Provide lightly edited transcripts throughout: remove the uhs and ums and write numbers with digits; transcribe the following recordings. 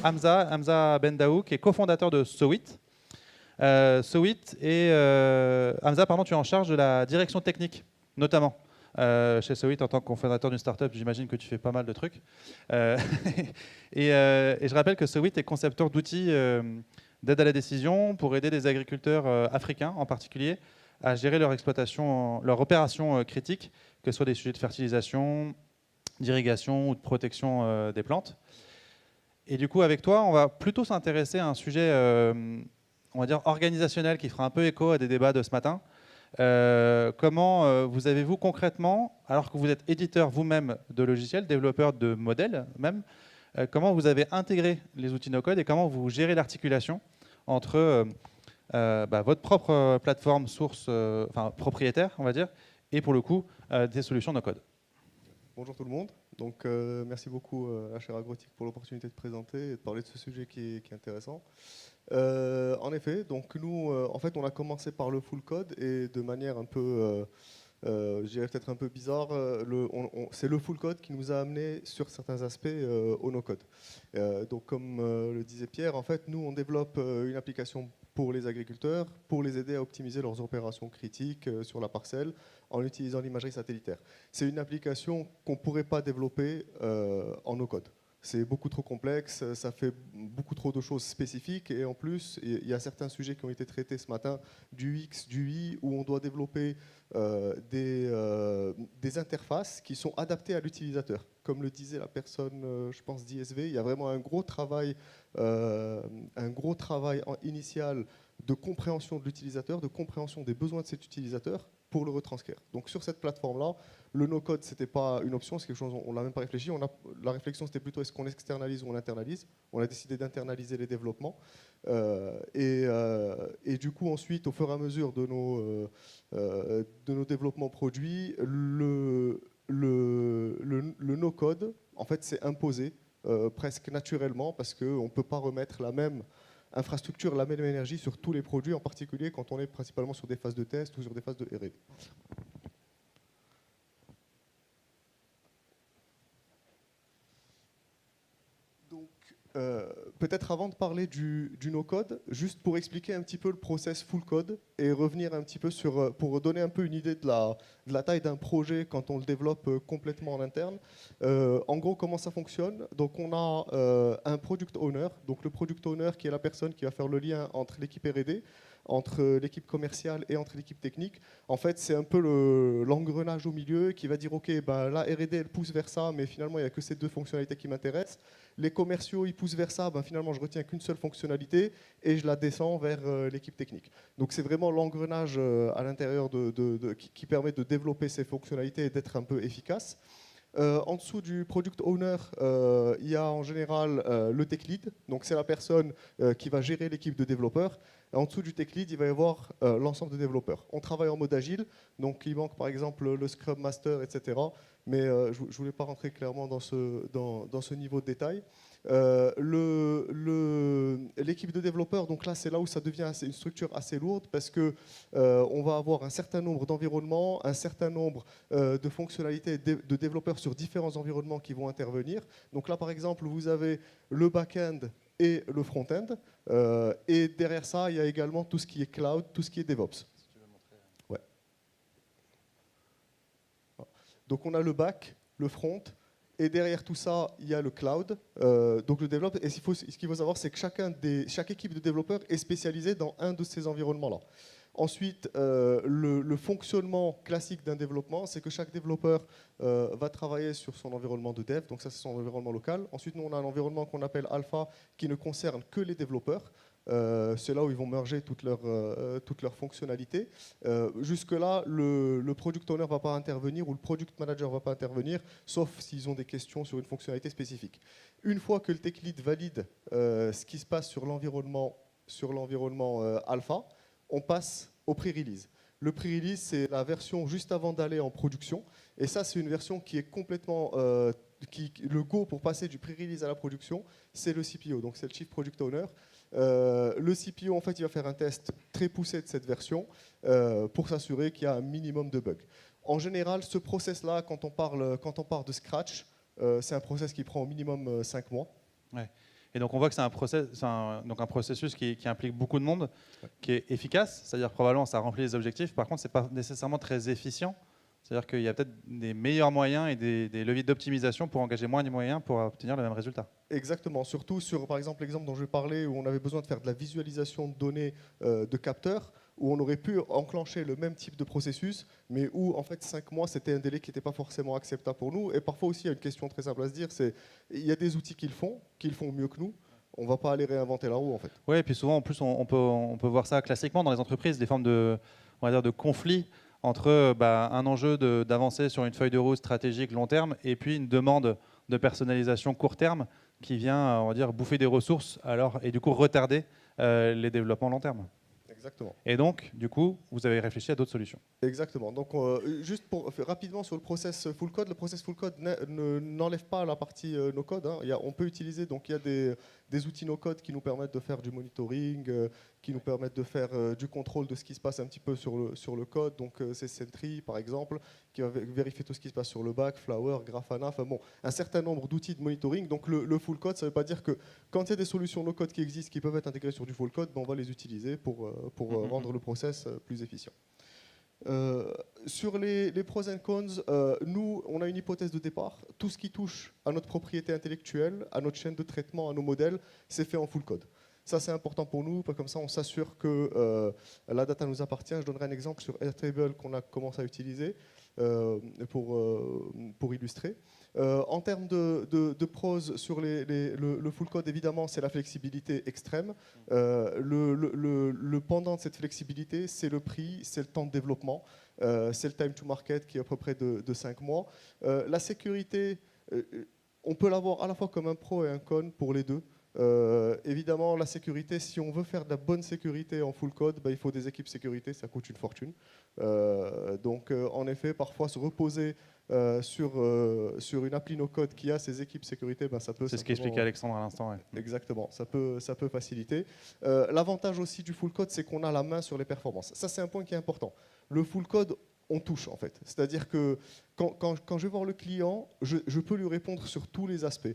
Hamza Bendaou, qui est cofondateur de Sowit. Sowit et Hamza, pardon, tu es en charge de la direction technique, notamment. Chez Sowit, en tant que cofondateur d'une startup, j'imagine que tu fais pas mal de trucs. Euh, et je rappelle que Sowit est concepteur d'outils d'aide à la décision pour aider les agriculteurs africains, en particulier, à gérer leur exploitation, leur opération critique, que ce soit des sujets de fertilisation, d'irrigation ou de protection des plantes. Et du coup, avec toi, on va plutôt s'intéresser à un sujet, on va dire, organisationnel, qui fera un peu écho à des débats de ce matin. Comment vous avez-vous concrètement, alors que vous êtes éditeur vous-même de logiciels, développeur de modèles même, comment vous avez intégré les outils no-code et comment vous gérez l'articulation entre votre propre plateforme source, enfin propriétaire, on va dire, et pour le coup, des solutions no-code. Bonjour tout le monde. Donc, merci beaucoup à Cher Agrotique pour l'opportunité de présenter et de parler de ce sujet qui est intéressant. En effet, donc nous, en fait, on a commencé par le full code et de manière un peu, je dirais peut-être un peu bizarre, c'est le full code qui nous a amené sur certains aspects au no-code. Donc, comme le disait Pierre, en fait, nous, on développe une application pour les agriculteurs, pour les aider à optimiser leurs opérations critiques sur la parcelle en utilisant l'imagerie satellitaire. C'est une application qu'on ne pourrait pas développer en no-code. C'est beaucoup trop complexe, ça fait beaucoup trop de choses spécifiques et en plus, il y a certains sujets qui ont été traités ce matin, du X, du Y, où on doit développer des interfaces qui sont adaptées à l'utilisateur. Comme le disait la personne, je pense, d'ISV, il y a vraiment un gros travail initial de compréhension de l'utilisateur, de compréhension des besoins de cet utilisateur pour le retranscrire. Donc sur cette plateforme-là, le no-code, ce n'était pas une option, c'est quelque chose, on ne l'a même pas réfléchi. La réflexion, c'était plutôt est-ce qu'on externalise ou on internalise. On a décidé d'internaliser les développements. Et du coup, ensuite, au fur et à mesure de nos développements produits, le no-code, en fait, s'est imposé presque naturellement parce qu'on ne peut pas remettre la même infrastructure, la même énergie sur tous les produits, en particulier quand on est principalement sur des phases de test ou sur des phases de R&D. Peut-être avant de parler du no-code, juste pour expliquer un petit peu le process full code et revenir un petit peu sur, pour donner un peu une idée de la taille d'un projet quand on le développe complètement en interne. En gros, comment ça fonctionne? Donc on a un product owner, donc le product owner qui est la personne qui va faire le lien entre l'équipe R&D, entre l'équipe commerciale et entre l'équipe technique. En fait, c'est un peu l'engrenage au milieu qui va dire ok, ben, la R&D elle pousse vers ça, mais finalement il n'y a que ces deux fonctionnalités qui m'intéressent. Les commerciaux ils poussent vers ça, ben, finalement je retiens qu'une seule fonctionnalité et je la descends vers l'équipe technique. Donc c'est vraiment l'engrenage à l'intérieur qui permet de développer ces fonctionnalités et d'être un peu efficace. En dessous du product owner, il y a en général le tech lead, donc c'est la personne qui va gérer l'équipe de développeurs. En dessous du tech lead, il va y avoir l'ensemble de développeurs. On travaille en mode agile, donc il manque par exemple le Scrum Master, etc. Mais je ne voulais pas rentrer clairement dans ce niveau de détail. L'équipe de développeurs, donc là c'est là où ça devient une structure assez lourde parce que on va avoir un certain nombre d'environnements, un certain nombre de fonctionnalités de développeurs sur différents environnements qui vont intervenir. Donc là par exemple vous avez le back-end et le front-end et derrière ça il y a également tout ce qui est cloud, tout ce qui est DevOps. Ouais. Donc on a le back, le front. Et derrière tout ça, il y a le cloud, donc le développeur. Et ce qu'il faut savoir, c'est que chaque équipe de développeurs est spécialisée dans un de ces environnements-là. Ensuite, le fonctionnement classique d'un développement, c'est que chaque développeur va travailler sur son environnement de dev, donc ça c'est son environnement local. Ensuite, nous on a un environnement qu'on appelle alpha, qui ne concerne que les développeurs. C'est là où ils vont merger toutes leurs fonctionnalités. Jusque-là, le product owner ne va pas intervenir ou le product manager ne va pas intervenir, sauf s'ils ont des questions sur une fonctionnalité spécifique. Une fois que le tech lead valide ce qui se passe sur l'environnement alpha, on passe au pré-release. Le pré-release, c'est la version juste avant d'aller en production. Et ça, c'est une version qui est complètement... le go pour passer du pré-release à la production, c'est le CPO, donc c'est le Chief Product Owner. Le CPO, en fait, il va faire un test très poussé de cette version pour s'assurer qu'il y a un minimum de bugs. En général, ce process-là, quand on part de scratch, c'est un process qui prend au minimum 5 mois. Ouais. Et donc on voit que c'est un processus qui implique beaucoup de monde, qui est efficace, c'est-à-dire probablement ça remplit les objectifs, par contre c'est pas nécessairement très efficient, c'est-à-dire qu'il y a peut-être des meilleurs moyens et des leviers d'optimisation pour engager moins de moyens pour obtenir le même résultat. Exactement, surtout sur par exemple l'exemple dont je parlais où on avait besoin de faire de la visualisation de données de capteurs, où on aurait pu enclencher le même type de processus, mais où en fait 5 mois c'était un délai qui n'était pas forcément acceptable pour nous. Et parfois aussi il y a une question très simple à se dire, c'est il y a des outils qu'ils font mieux que nous. On ne va pas aller réinventer la roue en fait. Oui, et puis souvent en plus on peut voir ça classiquement dans les entreprises, des formes on va dire, de conflits entre un enjeu d'avancer sur une feuille de route stratégique long terme et puis une demande de personnalisation court terme qui vient, on va dire, bouffer des ressources et du coup retarder les développements long terme. Exactement. Et donc, du coup, vous avez réfléchi à d'autres solutions. Exactement. Donc, juste pour rapidement sur le process full code, le process full code n'enlève pas la partie no code. Hein. On peut utiliser, donc il y a des outils no code qui nous permettent de faire du monitoring, qui nous permettent de faire du contrôle de ce qui se passe un petit peu sur le code. Donc, c'est Sentry par exemple, qui va vérifier tout ce qui se passe sur le back, Flower, Grafana, enfin bon, un certain nombre d'outils de monitoring. Donc, le full code, ça ne veut pas dire que quand il y a des solutions no code qui existent, qui peuvent être intégrées sur du full code, on va les utiliser pour rendre le process plus efficient. Sur les pros and cons, nous, on a une hypothèse de départ. Tout ce qui touche à notre propriété intellectuelle, à notre chaîne de traitement, à nos modèles, c'est fait en full code. Ça, c'est important pour nous, comme ça, on s'assure que la data nous appartient. Je donnerai un exemple sur Airtable qu'on a commencé à utiliser pour illustrer. En termes de pros sur le full code, évidemment, c'est la flexibilité extrême. Le pendant de cette flexibilité, c'est le prix, c'est le temps de développement, c'est le time to market qui est à peu près de 5 mois. La sécurité, on peut l'avoir à la fois comme un pro et un con pour les deux. Évidemment, la sécurité, si on veut faire de la bonne sécurité en full code, il faut des équipes sécurité, ça coûte une fortune. Donc, en effet, parfois se reposer sur une appli no-code qui a ses équipes sécurité, ça peut... C'est ce qu'expliquait Alexandre à l'instant. Ouais. Exactement, ça peut faciliter. L'avantage aussi du full code, c'est qu'on a la main sur les performances. Ça, c'est un point qui est important. Le full code, on touche en fait. C'est-à-dire que quand je vais voir le client, je peux lui répondre sur tous les aspects.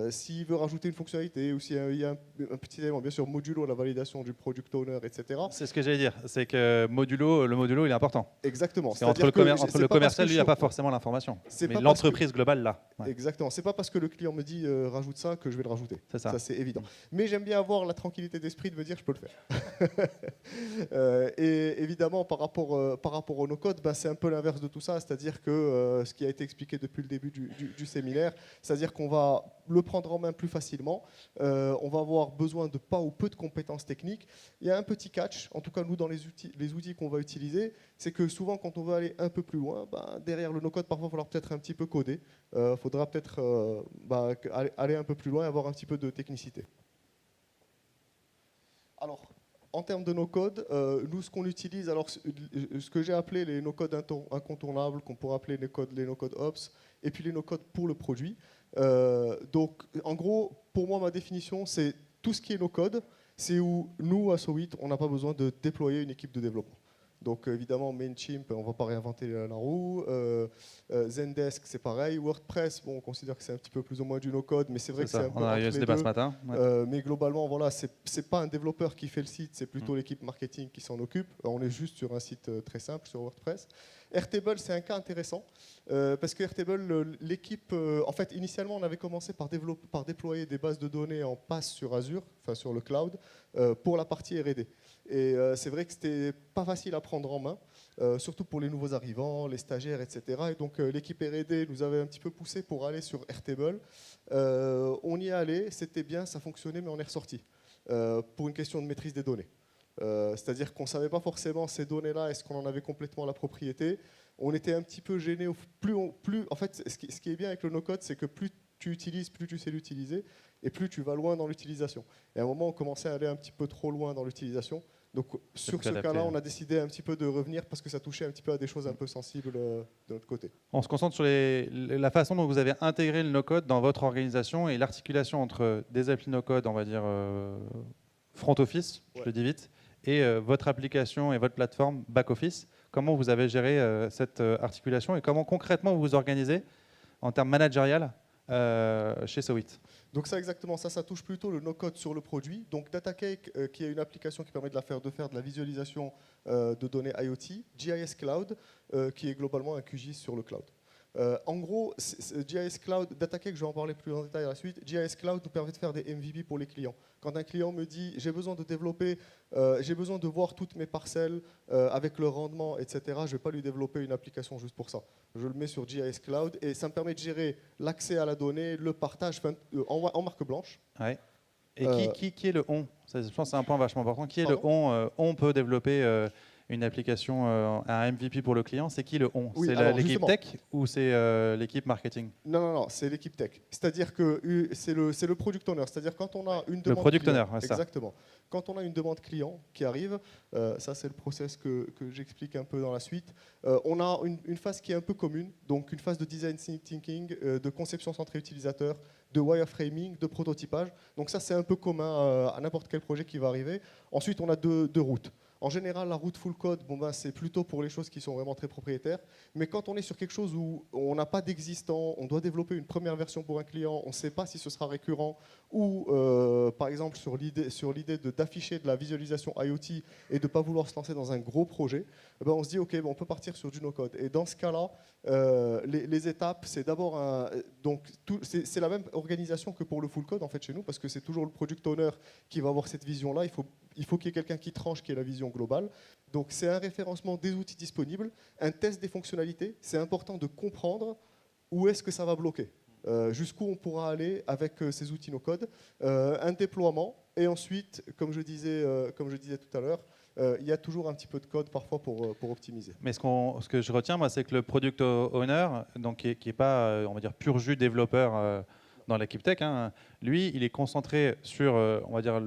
S'il veut rajouter une fonctionnalité ou s'il y a un petit élément, bien sûr, modulo, la validation du product owner, etc. C'est ce que j'allais dire, c'est que le modulo, il est important. Exactement. Entre le commercial, lui, il n'a pas forcément l'information. Mais l'entreprise globale, là. Ouais. Exactement. C'est pas parce que le client me dit rajoute ça que je vais le rajouter. C'est ça. Ça, c'est évident. Mais j'aime bien avoir la tranquillité d'esprit de me dire je peux le faire. Et évidemment, par rapport au no-code, c'est un peu l'inverse de tout ça. C'est-à-dire que ce qui a été expliqué depuis le début du séminaire, c'est-à-dire qu'on va le prendre en main plus facilement. On va avoir besoin de pas ou peu de compétences techniques. Il y a un petit catch, en tout cas nous dans les outils qu'on va utiliser, c'est que souvent quand on veut aller un peu plus loin, derrière le no-code, parfois il va falloir peut-être un petit peu coder. Il faudra peut-être aller un peu plus loin et avoir un petit peu de technicité. Alors, en termes de no-code, nous ce qu'on utilise, alors ce que j'ai appelé les no-code incontournables, qu'on pourrait appeler les no-code ops, et puis les no-code pour le produit. Donc, en gros, pour moi, ma définition, c'est tout ce qui est no-code, c'est où nous, à Sowit, on n'a pas besoin de déployer une équipe de développement. Donc, évidemment, Mailchimp, on ne va pas réinventer la roue. Zendesk, c'est pareil. WordPress, on considère que c'est un petit peu plus ou moins du no-code, mais c'est vrai que c'est un peu. On a eu ce débat ce matin. Ouais. Mais globalement, voilà, c'est pas un développeur qui fait le site, c'est plutôt l'équipe marketing qui s'en occupe. On est juste sur un site très simple, sur WordPress. Airtable, c'est un cas intéressant parce que Airtable, l'équipe, en fait, initialement, on avait commencé par déployer des bases de données en PaaS sur Azure, enfin sur le cloud, pour la partie R&D. Et c'est vrai que c'était pas facile à prendre en main, surtout pour les nouveaux arrivants, les stagiaires, etc. Et donc l'équipe R&D nous avait un petit peu poussé pour aller sur Airtable. On y est allé, c'était bien, ça fonctionnait, mais on est ressorti pour une question de maîtrise des données. C'est-à-dire qu'on ne savait pas forcément ces données-là, est-ce qu'on en avait complètement la propriété. On était un petit peu gêné. En fait, ce qui est bien avec le no-code, c'est que plus tu utilises, plus tu sais l'utiliser, et plus tu vas loin dans l'utilisation. Et à un moment, on commençait à aller un petit peu trop loin dans l'utilisation. Donc sur ce cas-là, on a décidé un petit peu de revenir parce que ça touchait un petit peu à des choses un peu sensibles de notre côté. On se concentre sur la façon dont vous avez intégré le no-code dans votre organisation et l'articulation entre des applis no-code, on va dire front office, je le dis vite, et votre application et votre plateforme back-office. Comment vous avez géré cette articulation et comment concrètement vous vous organisez en termes managériels chez Sowit? Donc ça exactement, ça touche plutôt le no-code sur le produit. Donc DataCake, qui est une application qui permet de faire de la visualisation de données IoT. GIS Cloud, qui est globalement un QGIS sur le cloud. En gros, GIS Cloud, DataCake, je vais en parler plus en détail à la suite. GIS Cloud nous permet de faire des MVP pour les clients. Quand un client me dit j'ai besoin de développer, j'ai besoin de voir toutes mes parcelles avec le rendement, etc., je ne vais pas lui développer une application juste pour ça. Je le mets sur GIS Cloud et ça me permet de gérer l'accès à la donnée, le partage en marque blanche. Ouais. Et qui est le on? Je pense que c'est un point vachement important. Qui est Pardon? le on? On peut développer une application, un MVP pour le client. C'est qui le on? Oui, C'est l'équipe tech ou c'est l'équipe marketing? Non, c'est l'équipe tech. C'est-à-dire que c'est le product owner. C'est-à-dire quand on a une demande Le product client, owner, c'est ça. exactement. Quand on a une demande client qui arrive, ça c'est le process que j'explique un peu dans la suite. On a une phase qui est un peu commune, donc une phase de design thinking, de conception centrée utilisateur, de wireframing, de prototypage. Donc ça c'est un peu commun à n'importe quel projet qui va arriver. Ensuite on a deux routes. En général, la route full code, c'est plutôt pour les choses qui sont vraiment très propriétaires. Mais quand on est sur quelque chose où on n'a pas d'existant, on doit développer une première version pour un client, on ne sait pas si ce sera récurrent, ou par exemple sur l'idée d'afficher de la visualisation IoT et de ne pas vouloir se lancer dans un gros projet, on se dit ok, on peut partir sur du no-code. Et dans ce cas-là, les étapes, c'est d'abord c'est la même organisation que pour le full code en fait chez nous, parce que c'est toujours le product owner qui va avoir cette vision-là. Il faut qu'il y ait quelqu'un qui tranche, qui ait la vision globale. Donc c'est un référencement des outils disponibles, un test des fonctionnalités. C'est important de comprendre où est-ce que ça va bloquer, jusqu'où on pourra aller avec ces outils no-code, un déploiement, et ensuite, comme je disais tout à l'heure, il y a toujours un petit peu de code parfois pour optimiser. Mais ce que je retiens, moi, c'est que le product owner, donc qui est pas, on va dire, pur jus développeur dans l'équipe tech, hein, lui, il est concentré sur, on va dire,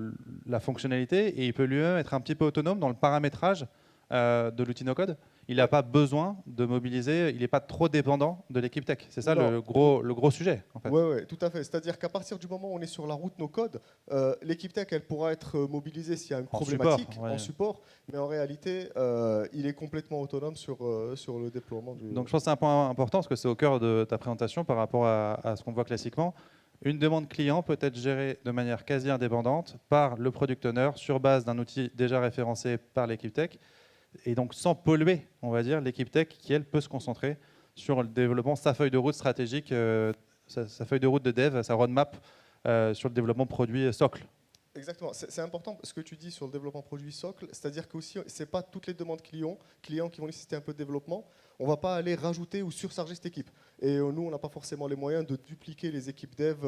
la fonctionnalité et il peut lui-même être un petit peu autonome dans le paramétrage de l'outil no-code. Il n'a pas besoin de mobiliser, il n'est pas trop dépendant de l'équipe tech. C'est ça le gros sujet, en fait. Oui, tout à fait. C'est-à-dire qu'à partir du moment où on est sur la route no-code, l'équipe tech, elle pourra être mobilisée s'il y a une problématique en support, mais en réalité, il est complètement autonome sur le déploiement du... Donc je pense que c'est un point important, parce que c'est au cœur de ta présentation par rapport à ce qu'on voit classiquement. Une demande client peut être gérée de manière quasi indépendante par le product owner sur base d'un outil déjà référencé par l'équipe tech, et donc sans polluer, on va dire, l'équipe tech qui, elle, peut se concentrer sur le développement, sa feuille de route stratégique, sa feuille de route de dev, sa roadmap sur le développement produit socle. Exactement, c'est important ce que tu dis sur le développement produit socle, c'est-à-dire que aussi, c'est pas toutes les demandes clients qui vont nécessiter un peu de développement. On va pas aller rajouter ou surcharger cette équipe. Et nous, on n'a pas forcément les moyens de dupliquer les équipes dev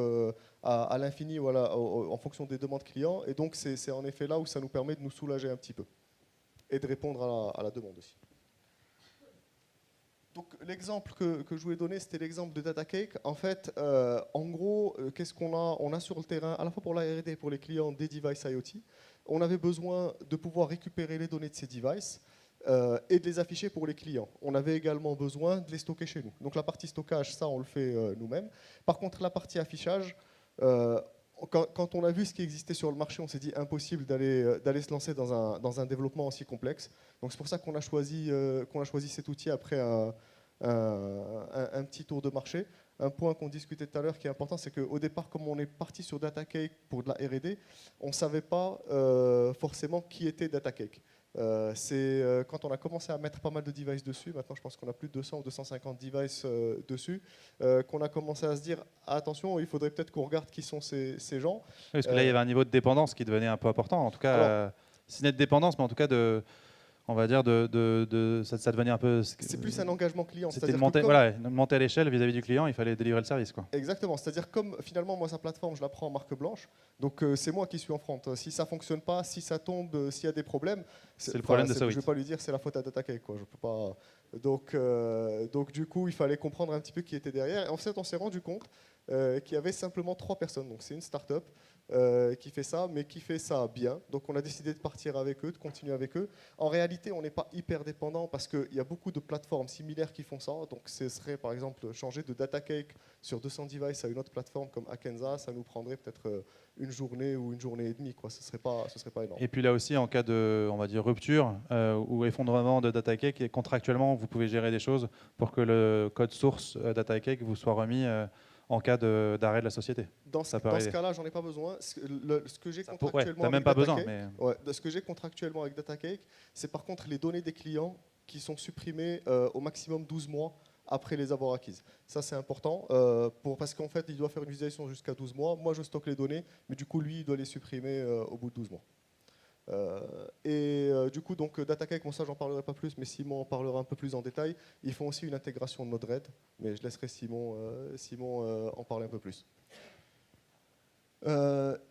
à l'infini ou en fonction des demandes clients. Et donc, c'est en effet là où ça nous permet de nous soulager un petit peu et de répondre à la demande aussi. Donc l'exemple que je voulais donner, c'était l'exemple de DataCake. En fait, en gros, qu'est-ce qu'on a? On a sur le terrain, à la fois pour la R&D et pour les clients, des devices IoT. On avait besoin de pouvoir récupérer les données de ces devices et de les afficher pour les clients. On avait également besoin de les stocker chez nous. Donc la partie stockage, ça, on le fait nous-mêmes. Par contre, la partie affichage, quand on a vu ce qui existait sur le marché, on s'est dit impossible d'aller se lancer dans un développement aussi complexe. Donc c'est pour ça qu'on a choisi cet outil après un petit tour de marché. Un point qu'on discutait tout à l'heure qui est important, c'est qu'au départ, comme on est parti sur DataCake pour de la R&D, on ne savait pas forcément qui était DataCake. C'est quand on a commencé à mettre pas mal de devices dessus, maintenant je pense qu'on a plus de 200 ou 250 devices dessus, qu'on a commencé à se dire attention, il faudrait peut-être qu'on regarde qui sont ces gens. Oui, parce que là il y avait un niveau de dépendance qui devenait un peu important, en tout cas, si n'est de dépendance, mais en tout cas on va dire ça devenait un peu... C'est plus un engagement client. C'était monter à l'échelle vis-à-vis du client, il fallait délivrer le service, quoi. Exactement, c'est-à-dire comme finalement moi sa plateforme je la prends en marque blanche, donc c'est moi qui suis en front. Si ça fonctionne pas, si ça tombe, s'il y a des problèmes, c'est le problème de Sowit. Je vais pas lui dire c'est la faute à DataCake, quoi. Je peux pas. Donc du coup il fallait comprendre un petit peu qui était derrière. Et en fait on s'est rendu compte qu'il y avait simplement 3 personnes. Donc c'est une start-up qui fait ça, mais qui fait ça bien. Donc on a décidé de partir avec eux, de continuer avec eux. En réalité, on n'est pas hyper dépendant parce qu'il y a beaucoup de plateformes similaires qui font ça. Donc ce serait par exemple changer de DataCake sur 200 devices à une autre plateforme comme Akenza, ça nous prendrait peut-être une journée ou une journée et demie, quoi. Ce serait pas énorme. Et puis là aussi, en cas de, on va dire, rupture ou effondrement de DataCake, contractuellement, vous pouvez gérer des choses pour que le code source DataCake vous soit remis en cas d'arrêt de la société. Dans ce cas-là, j'en ai pas besoin. Ce que j'ai contractuellement même pas besoin, mais... ce que j'ai contractuellement avec DataCake, c'est par contre les données des clients qui sont supprimées au maximum 12 mois après les avoir acquises. Ça, c'est important, parce qu'en fait, il doit faire une visualisation jusqu'à 12 mois. Moi, je stocke les données, mais du coup, lui, il doit les supprimer au bout de 12 mois. Du coup, donc DataCake, ça j'en parlerai pas plus, mais Simon en parlera un peu plus en détail. Ils font aussi une intégration de Node-RED, mais je laisserai Simon en parler un peu plus.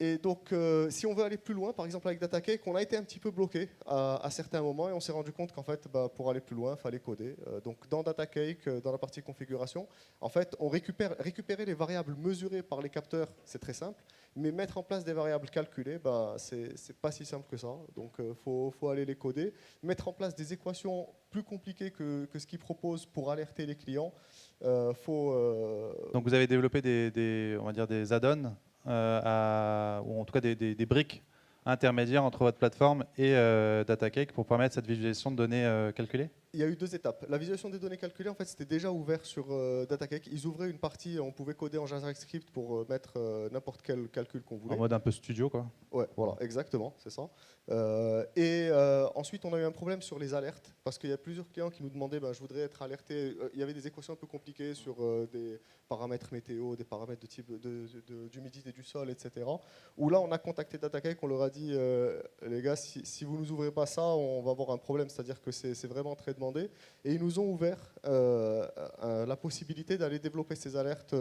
Et donc, si on veut aller plus loin, par exemple avec DataCake, on a été un petit peu bloqué à certains moments et on s'est rendu compte qu'en fait, pour aller plus loin, il fallait coder. Donc, dans DataCake, dans la partie configuration, en fait, on récupérer les variables mesurées par les capteurs, c'est très simple, mais mettre en place des variables calculées, c'est pas si simple que ça. Donc, faut aller les coder, mettre en place des équations plus compliquées que ce qu'ils proposent pour alerter les clients. Donc, vous avez développé on va dire des add-ons ou en tout cas des briques intermédiaires entre votre plateforme et DataCake pour permettre cette visualisation de données calculées? Il y a eu 2 étapes. La visualisation des données calculées, en fait, c'était déjà ouvert sur DataCake. Ils ouvraient une partie, on pouvait coder en JavaScript pour mettre n'importe quel calcul qu'on voulait. En mode un peu studio, quoi. Ouais, voilà, exactement, c'est ça. Ensuite, on a eu un problème sur les alertes, parce qu'il y a plusieurs clients qui nous demandaient, je voudrais être alerté. Il y avait des équations un peu compliquées sur des paramètres météo, des paramètres de type d'humidité du sol, etc. Où là, on a contacté DataCake, on leur a dit, les gars, si vous ne nous ouvrez pas ça, on va avoir un problème, c'est-à-dire que c'est vraiment très demandé. Et ils nous ont ouvert la possibilité d'aller développer ces alertes.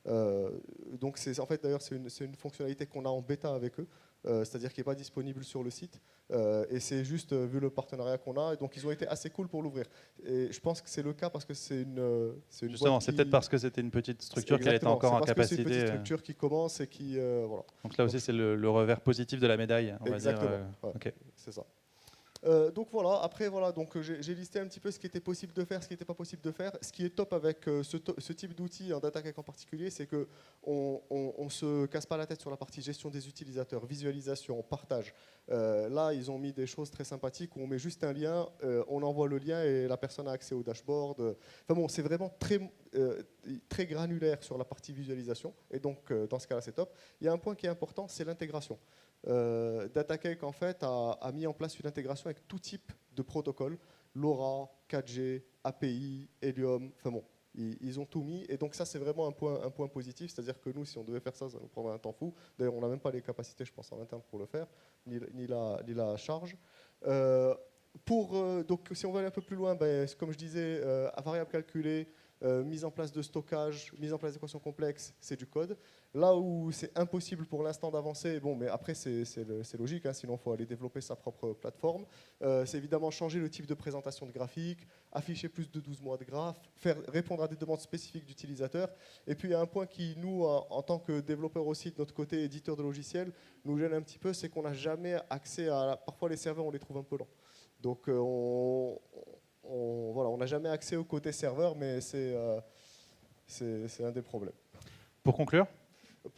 Donc en fait, d'ailleurs, c'est une fonctionnalité qu'on a en bêta avec eux. C'est-à-dire qui n'est pas disponible sur le site. Et c'est juste vu le partenariat qu'on a. Et donc, ils ont été assez cool pour l'ouvrir. Et je pense que c'est le cas parce que c'est une Justement, c'est peut-être parce que c'était une petite structure qui était encore en capacité. C'est une petite structure qui commence et qui... voilà. Donc là aussi, c'est le revers positif de la médaille. Exactement. Ouais. Okay. C'est ça. Donc voilà, après voilà, donc j'ai listé un petit peu ce qui était possible de faire, ce qui n'était pas possible de faire. Ce qui est top avec ce type d'outil en DataCake en particulier, c'est que on se casse pas la tête sur la partie gestion des utilisateurs, visualisation, partage. Là, ils ont mis des choses très sympathiques où on met juste un lien, on envoie le lien et la personne a accès au dashboard. Enfin bon, c'est vraiment très granulaire sur la partie visualisation. Et donc dans ce cas-là, c'est top. Il y a un point qui est important, c'est l'intégration. DataCake en fait a mis en place une intégration avec tout type de protocoles, LoRa, 4G, API, Helium, enfin bon, ils ont tout mis et donc ça c'est vraiment un point positif, c'est-à-dire que nous si on devait faire ça, ça nous prendrait un temps fou. D'ailleurs on n'a même pas les capacités je pense en interne pour le faire, ni la charge. Donc si on va aller un peu plus loin, comme je disais, à variable calculée, mise en place de stockage, mise en place d'équations complexes, c'est du code. Là où c'est impossible pour l'instant d'avancer, bon, mais après c'est logique, hein, sinon il faut aller développer sa propre plateforme, c'est évidemment changer le type de présentation de graphique, afficher plus de 12 mois de graphes, répondre à des demandes spécifiques d'utilisateurs. Et puis il y a un point qui, nous, en tant que développeurs aussi, de notre côté éditeur de logiciels, nous gêne un petit peu, c'est qu'on n'a jamais accès à... Parfois les serveurs, on les trouve un peu lents. Donc on n'a jamais accès au côté serveur, mais c'est un des problèmes. Pour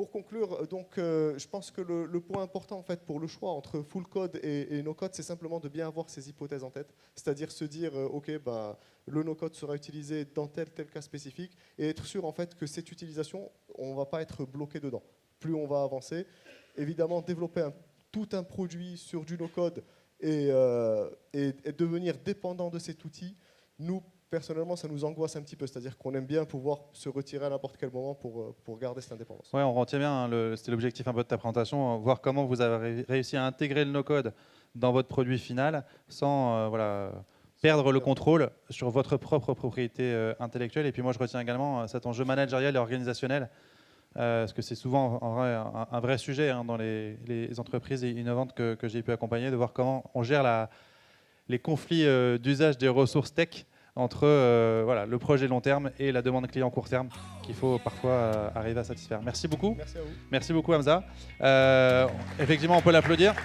conclure, donc, je pense que le point important en fait, pour le choix entre full code et no code, c'est simplement de bien avoir ces hypothèses en tête. C'est-à-dire se dire, OK, le no code sera utilisé dans tel cas spécifique et être sûr en fait, que cette utilisation, on ne va pas être bloqué dedans. Plus on va avancer, évidemment, développer tout un produit sur du no code et devenir dépendant de cet outil, nous, personnellement, ça nous angoisse un petit peu. C'est-à-dire qu'on aime bien pouvoir se retirer à n'importe quel moment pour garder cette indépendance. Oui, on retient bien, c'était l'objectif un peu de ta présentation, voir comment vous avez réussi à intégrer le no-code dans votre produit final sans perdre le contrôle sur votre propre propriété intellectuelle. Et puis moi, je retiens également cet enjeu managérial et organisationnel, parce que c'est souvent un vrai sujet dans les entreprises innovantes que j'ai pu accompagner, de voir comment on gère les conflits d'usage des ressources tech entre le projet long terme et la demande client court terme qu'il faut parfois arriver à satisfaire. Merci beaucoup. Merci à vous. Merci beaucoup Hamza. Effectivement, on peut l'applaudir.